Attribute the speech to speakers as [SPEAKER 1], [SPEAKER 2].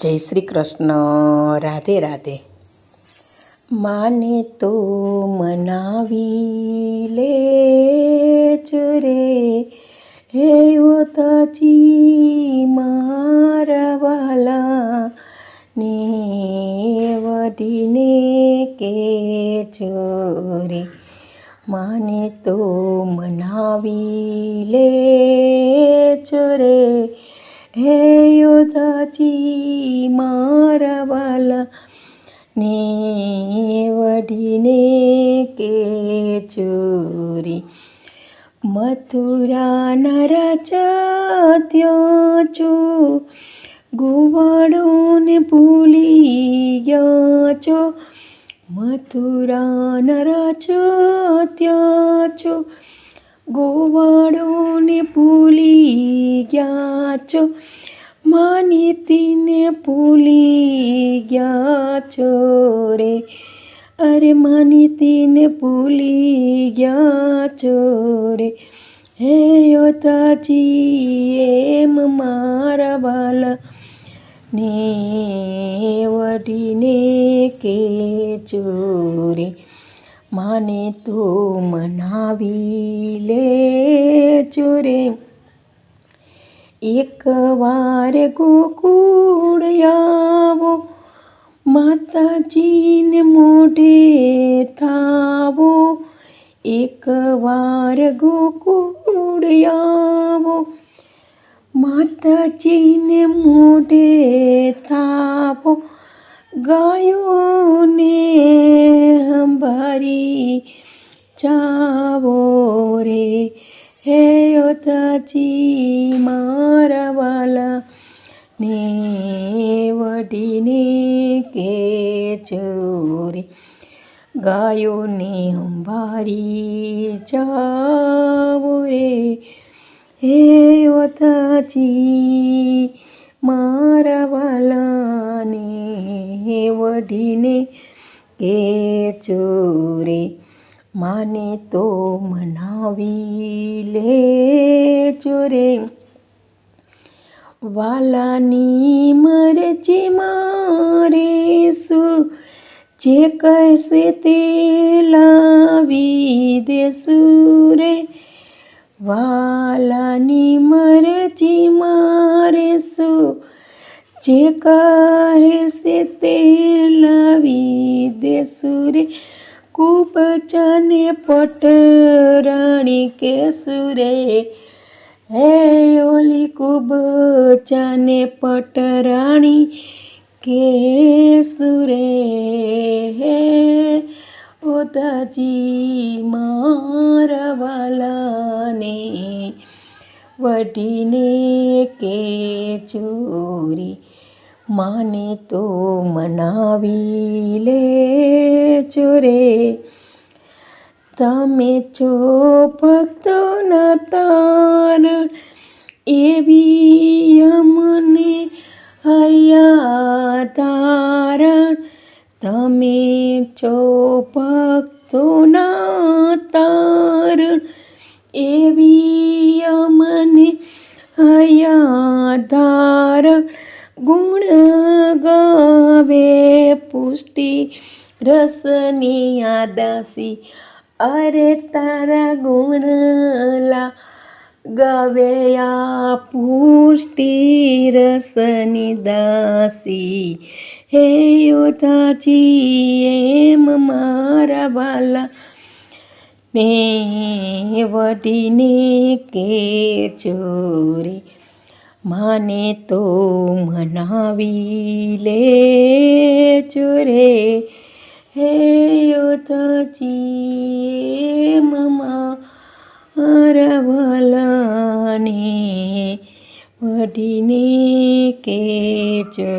[SPEAKER 1] જય શ્રી કૃષ્ણ. રાધે રાધે. માને તો મનાવી લેજો રે, હે ઓતાજી મારા વાલા ને વઢીને કેજો રે. માને તો મનાવી લેજો રે, હે યોધાજી મારા વાલા ને વઢીને કેજો રે. મથુરાના રાજા ત્યાં છો, ગોવાળોને ભૂલી ગયા છો. મથુરાના રાજા ત્યાં છો, ગોવાળોને ભૂલી ગયા છો. માનીતીને ભૂલી ગયા છો રે, અરે માનીતીને ભૂલી ગયા છો રે. હે યોધાજી એમ મારા વાલા ને વઢીને કેજો રે. માને તો મનાવી લેજો રે. એકવાર ગોકુળ આવો, માતાજીને મોઢે થાવો. એકવાર ગોકુળ આવો, માતાજીને મોઢે થાવો. ગાયોને સંભાળી જાવો રે, હે યોધાજી મારા વાલા ને વઢીને કેજો રે. ગાયોને સંભાળી જાવો રે, હે યોધાજી મારા વાલાને વઢીને કેજો રે. માને તો મનાવી લેજો રે. વાલાની મરજી મારે શું, જે કહેશે તે લાવી દેશું રે. વાલાની મરજી મારે શું, જે કહેશે તે લાવી દેશું રે. કુબજાને પટરાણી કેશું રે, હે ઓલી કુબજાને પટરાણી કેશું રે. હે ઓધાજી મારા વાલાને વઢીને કેજો રે. માને તો મનાવી લેજો રે. તમે છો ભક્તોના તારણ, એવી અમને હૈયા તારણ. તમે છો ભક્તોના તારણ, એવી અમને હૈયા ધારણ. ગુણ ગાવે પુષ્ટિ રસની આદાસી, અરે તારા ગુણ ગાવે આ પુષ્ટિ રસની દાસી. હે યોધાજી એમ મારા વાલા ને વઢીને કેજો રે. માને તો મનાવી લેજો રે, હે યોધાજી મારા વાલાને વઢીને કેજો.